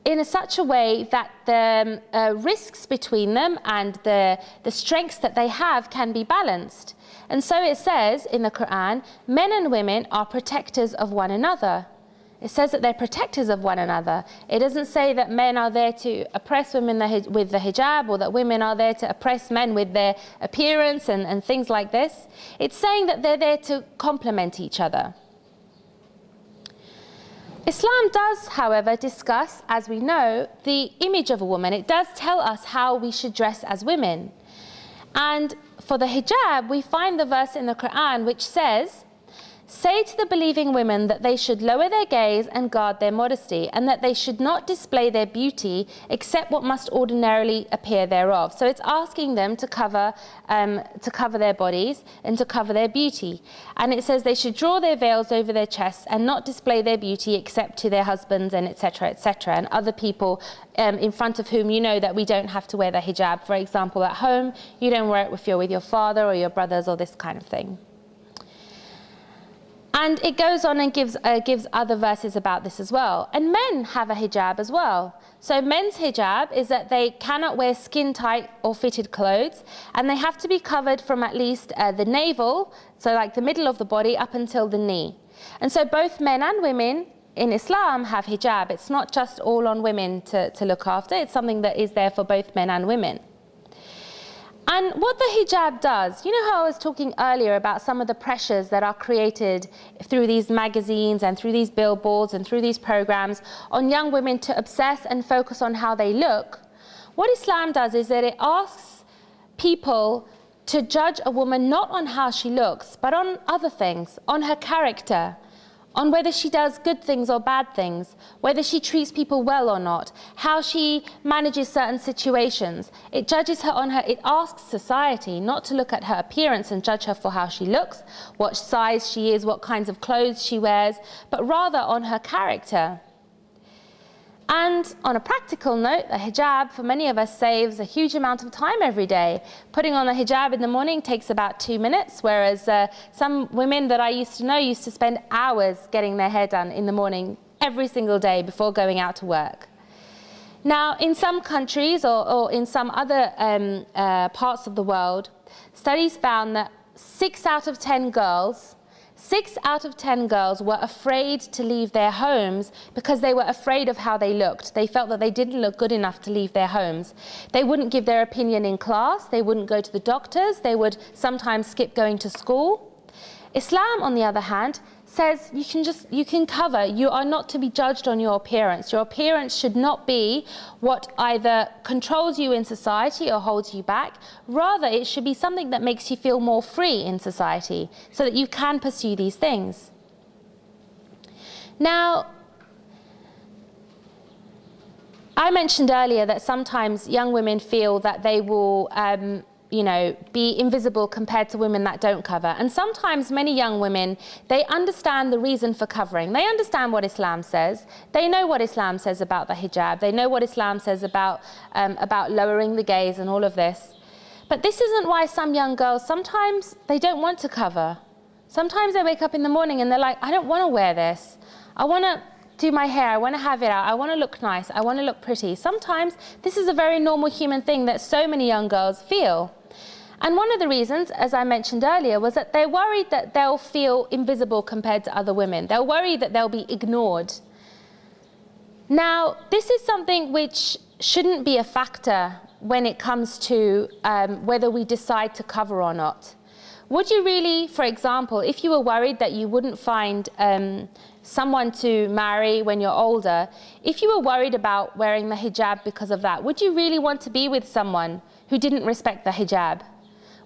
in such a way that the risks between them and the strengths that they have can be balanced. And so it says in the Qur'an, men and women are protectors of one another. It says that they're protectors of one another. It doesn't say that men are there to oppress women with the hijab, or that women are there to oppress men with their appearance and things like this. It's saying that they're there to complement each other. Islam does, however, discuss, as we know, the image of a woman. It does tell us how we should dress as women. And for the hijab, we find the verse in the Qur'an which says, say to the believing women that they should lower their gaze and guard their modesty, and that they should not display their beauty except what must ordinarily appear thereof. So it's asking them to cover their bodies and to cover their beauty. And it says they should draw their veils over their chests and not display their beauty except to their husbands, and etc., and other people in front of whom you know that we don't have to wear the hijab. For example, at home, you don't wear it if you're with your father or your brothers or this kind of thing. And it goes on and gives other verses about this as well. And men have a hijab as well. So men's hijab is that they cannot wear skin-tight or fitted clothes, and they have to be covered from at least the navel, so like the middle of the body, up until the knee. And so both men and women in Islam have hijab. It's not just all on women to look after. It's something that is there for both men and women. And what the hijab does, you know how I was talking earlier about some of the pressures that are created through these magazines and through these billboards and through these programs on young women to obsess and focus on how they look? What Islam does is that it asks people to judge a woman not on how she looks, but on other things, on her character, on whether she does good things or bad things, whether she treats people well or not, how she manages certain situations. It judges her on her, it asks society not to look at her appearance and judge her for how she looks, what size she is, what kinds of clothes she wears, but rather on her character. And on a practical note, the hijab for many of us saves a huge amount of time every day. Putting on the hijab in the morning takes about 2 minutes, whereas some women that I used to know used to spend hours getting their hair done in the morning every single day before going out to work. Now, in some countries or in some other parts of the world, studies found that 6 out of 10 girls were afraid to leave their homes because they were afraid of how they looked. They felt that they didn't look good enough to leave their homes. They wouldn't give their opinion in class. They wouldn't go to the doctors. They would sometimes skip going to school. Islam, on the other hand, says you can cover. You are not to be judged on your appearance. Your appearance should not be what either controls you in society or holds you back. Rather, it should be something that makes you feel more free in society so that you can pursue these things. Now, I mentioned earlier that sometimes young women feel that they will be invisible compared to women that don't cover. And sometimes many young women, they understand the reason for covering. They understand what Islam says. They know what Islam says about the hijab. They know what Islam says about lowering the gaze and all of this. But this isn't why some young girls, sometimes they don't want to cover. Sometimes they wake up in the morning and they're like, I don't want to wear this. I want to do my hair, I want to have it out, I want to look nice, I want to look pretty. Sometimes this is a very normal human thing that so many young girls feel. And one of the reasons, as I mentioned earlier, was that they're worried that they'll feel invisible compared to other women. They're worried that they'll be ignored. Now, this is something which shouldn't be a factor when it comes to whether we decide to cover or not. Would you really, for example, if you were worried that you wouldn't find someone to marry when you're older, if you were worried about wearing the hijab because of that, would you really want to be with someone who didn't respect the hijab?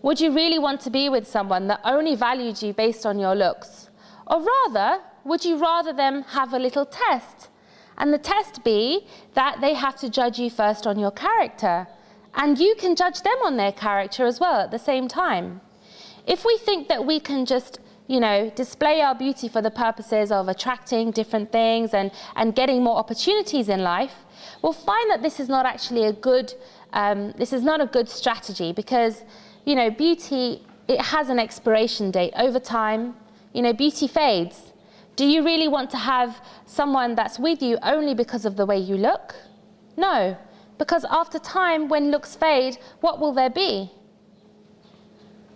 Would you really want to be with someone that only valued you based on your looks? Or rather, would you rather them have a little test? And the test be that they have to judge you first on your character. And you can judge them on their character as well at the same time. If we think that we can just, display our beauty for the purposes of attracting different things and getting more opportunities in life, we'll find that this is not actually a good strategy because, beauty, it has an expiration date. Over time, beauty fades. Do you really want to have someone that's with you only because of the way you look? No, because after time, when looks fade, what will there be?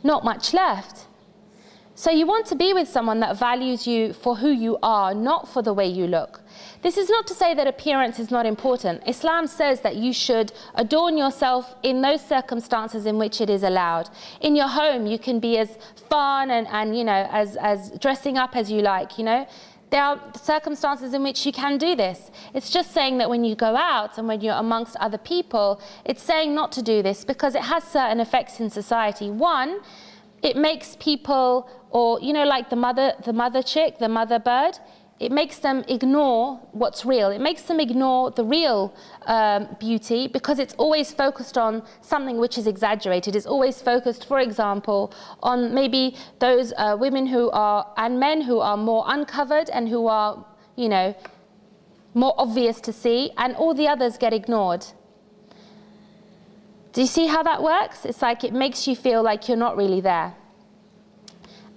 Not much left. So you want to be with someone that values you for who you are, not for the way you look. This is not to say that appearance is not important. Islam says that you should adorn yourself in those circumstances in which it is allowed. In your home, you can be as fun and as dressing up as you like, There are circumstances in which you can do this. It's just saying that when you go out and when you're amongst other people, it's saying not to do this because it has certain effects in society. One, it makes people, or like the mother bird, it makes them ignore what's real. It makes them ignore the real beauty because it's always focused on something which is exaggerated. It's always focused, for example, on maybe those women and men who are more uncovered and who are, more obvious to see, and all the others get ignored. Do you see how that works? It's like it makes you feel like you're not really there.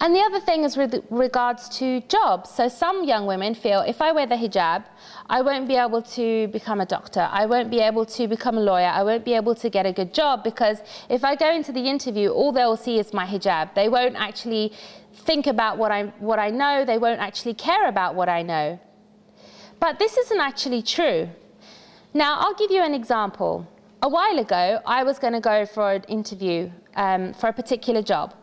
And the other thing is with regards to jobs. So some young women feel if I wear the hijab, I won't be able to become a doctor. I won't be able to become a lawyer. I won't be able to get a good job because if I go into the interview, all they'll see is my hijab. They won't actually think about what I know. They won't actually care about what I know. But this isn't actually true. Now, I'll give you an example. A while ago, I was going to go for an interview for a particular job.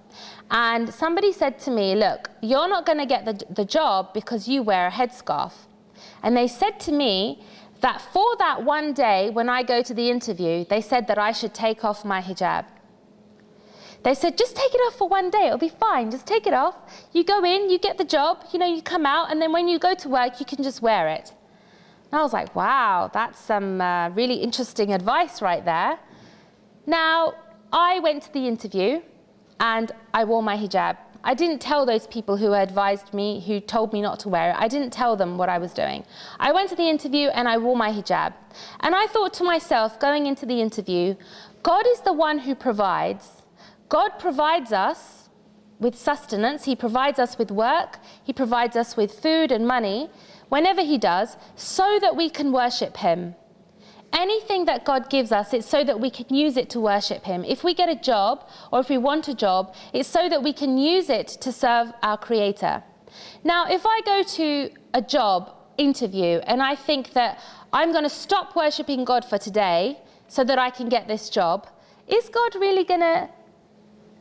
And somebody said to me, look, you're not going to get the job because you wear a headscarf. And they said to me that for that one day when I go to the interview, they said that I should take off my hijab. They said, just take it off for one day, it'll be fine, just take it off. You go in, you get the job, you come out, and then when you go to work, you can just wear it. And I was like, wow, that's some really interesting advice right there. Now, I went to the interview and I wore my hijab. I didn't tell those people who advised me, who told me not to wear it, I didn't tell them what I was doing. I went to the interview and I wore my hijab. And I thought to myself, going into the interview, God is the one who provides. God provides us with sustenance, He provides us with work, He provides us with food and money, whenever He does, so that we can worship Him. Anything that God gives us, it's so that we can use it to worship Him. If we get a job, or if we want a job, it's so that we can use it to serve our Creator. Now, if I go to a job interview and I think that I'm going to stop worshipping God for today so that I can get this job, is God really going to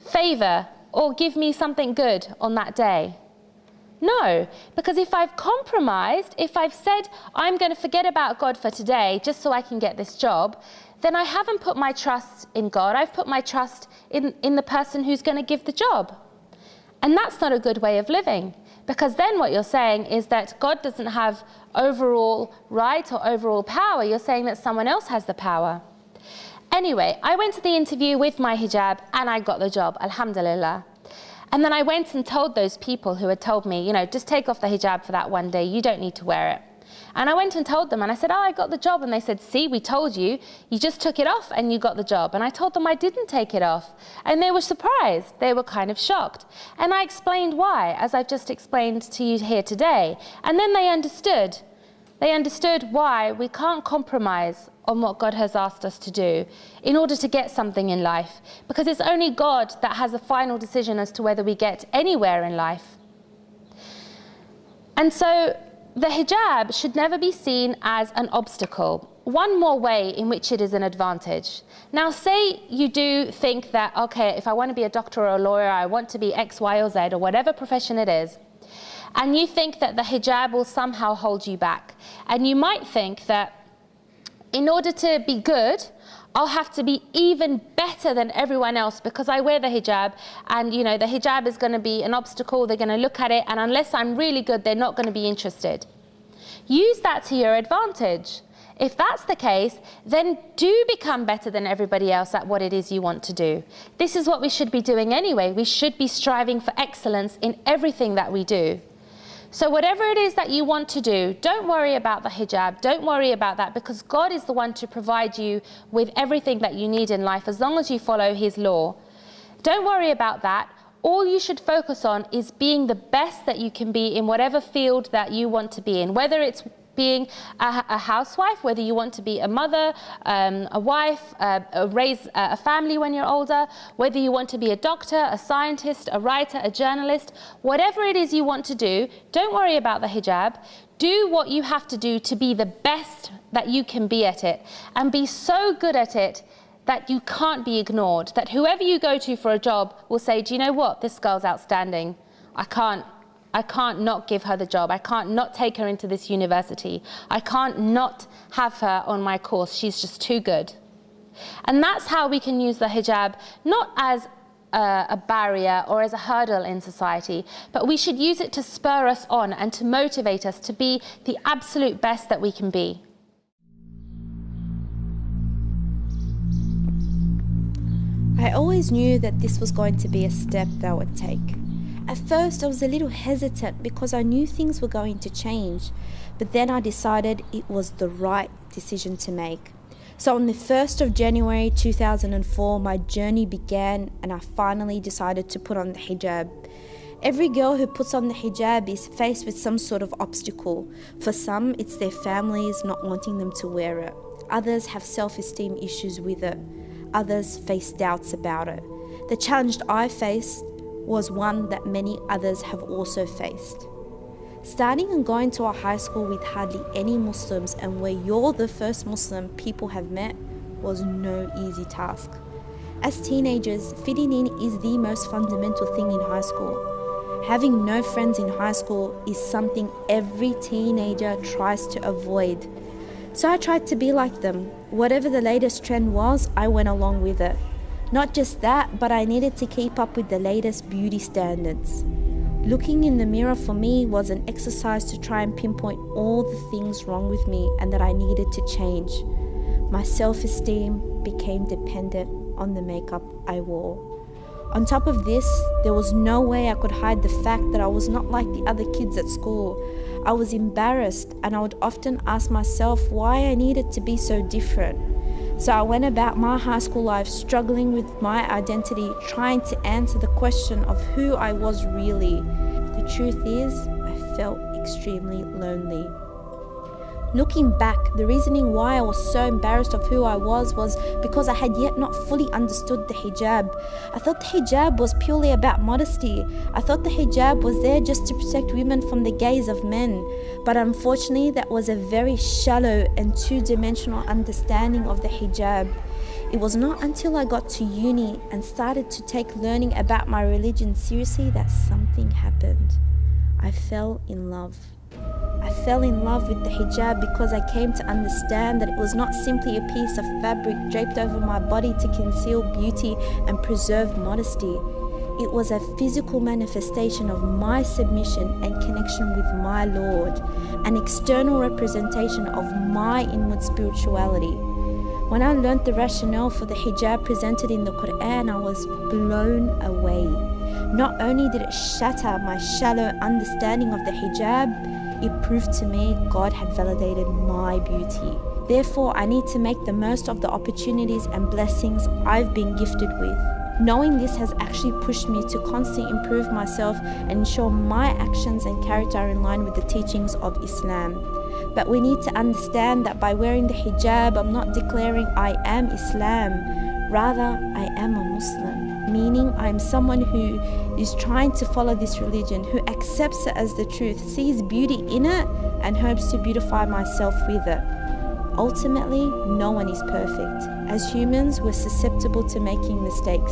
favor or give me something good on that day? No, because if I've compromised, if I've said I'm going to forget about God for today just so I can get this job, then I haven't put my trust in God. I've put my trust in the person who's going to give the job. And that's not a good way of living, because then what you're saying is that God doesn't have overall right or overall power. You're saying that someone else has the power. Anyway, I went to the interview with my hijab and I got the job, alhamdulillah. And then I went and told those people who had told me, you know, just take off the hijab for that one day, you don't need to wear it. And I went and told them, and I said, oh, I got the job. And they said, see, we told you, you just took it off and you got the job. And I told them I didn't take it off. And they were surprised. They were kind of shocked. And I explained why, as I've just explained to you here today. And then they understood. They understood why we can't compromise on what God has asked us to do in order to get something in life. Because it's only God that has a final decision as to whether we get anywhere in life. And so the hijab should never be seen as an obstacle. One more way in which it is an advantage. Now, say you do think that, okay, if I want to be a doctor or a lawyer, I want to be X, Y, or Z, or whatever profession it is, and you think that the hijab will somehow hold you back. And you might think that in order to be good, I'll have to be even better than everyone else because I wear the hijab, and you know, the hijab is going to be an obstacle. They're going to look at it, and unless I'm really good, they're not going to be interested. Use that to your advantage. If that's the case, then do become better than everybody else at what it is you want to do. This is what we should be doing anyway. We should be striving for excellence in everything that we do. So whatever it is that you want to do, don't worry about the hijab, don't worry about that, because God is the one to provide you with everything that you need in life as long as you follow His law. Don't worry about that. All you should focus on is being the best that you can be in whatever field that you want to be in, whether it's being a housewife, whether you want to be a mother, a wife, raise a family when you're older, whether you want to be a doctor, a scientist, a writer, a journalist, whatever it is you want to do, don't worry about the hijab. Do what you have to do to be the best that you can be at it, and be so good at it that you can't be ignored, that whoever you go to for a job will say, do you know what, this girl's outstanding. I can't not give her the job. I can't not take her into this university. I can't not have her on my course. She's just too good. And that's how we can use the hijab, not as a barrier or as a hurdle in society, but we should use it to spur us on and to motivate us to be the absolute best that we can be. I always knew that this was going to be a step that I would take. At first, I was a little hesitant because I knew things were going to change, but then I decided it was the right decision to make. So on the 1st of January 2004, my journey began, and I finally decided to put on the hijab. Every girl who puts on the hijab is faced with some sort of obstacle. For some, it's their families not wanting them to wear it. Others have self-esteem issues with it. Others face doubts about it. The challenge I faced was one that many others have also faced. Starting and going to a high school with hardly any Muslims, and where you're the first Muslim people have met, was no easy task. As teenagers, fitting in is the most fundamental thing in high school. Having no friends in high school is something every teenager tries to avoid. So I tried to be like them. Whatever the latest trend was, I went along with it. Not just that, but I needed to keep up with the latest beauty standards. Looking in the mirror for me was an exercise to try and pinpoint all the things wrong with me and that I needed to change. My self-esteem became dependent on the makeup I wore. On top of this, there was no way I could hide the fact that I was not like the other kids at school. I was embarrassed, and I would often ask myself why I needed to be so different. So I went about my high school life struggling with my identity, trying to answer the question of who I was really. The truth is, I felt extremely lonely. Looking back, the reasoning why I was so embarrassed of who I was because I had yet not fully understood the hijab. I thought the hijab was purely about modesty. I thought the hijab was there just to protect women from the gaze of men. But unfortunately, that was a very shallow and two-dimensional understanding of the hijab. It was not until I got to uni and started to take learning about my religion seriously that something happened. I fell in love. I fell in love with the hijab because I came to understand that it was not simply a piece of fabric draped over my body to conceal beauty and preserve modesty. It was a physical manifestation of my submission and connection with my Lord, an external representation of my inward spirituality. When I learnt the rationale for the hijab presented in the Qur'an, I was blown away. Not only did it shatter my shallow understanding of the hijab, it proved to me God had validated my beauty. Therefore, I need to make the most of the opportunities and blessings I've been gifted with. Knowing this has actually pushed me to constantly improve myself and ensure my actions and character are in line with the teachings of Islam. But we need to understand that by wearing the hijab, I'm not declaring I am Islam. Rather, I am a Muslim, meaning I am someone who is trying to follow this religion, who accepts it as the truth, sees beauty in it, and hopes to beautify myself with it. Ultimately, no one is perfect. As humans, we're susceptible to making mistakes.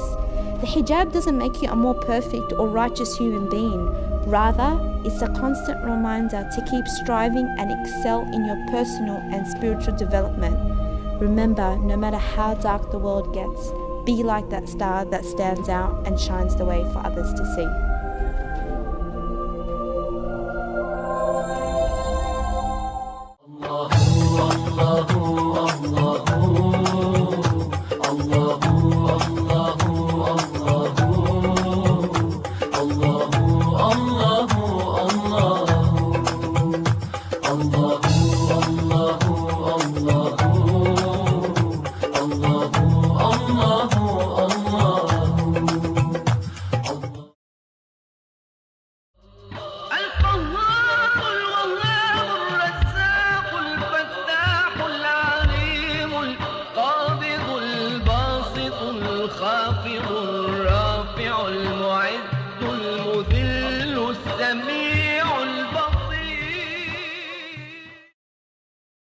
The hijab doesn't make you a more perfect or righteous human being. Rather, it's a constant reminder to keep striving and excel in your personal and spiritual development. Remember, no matter how dark the world gets, be like that star that stands out and shines the way for others to see.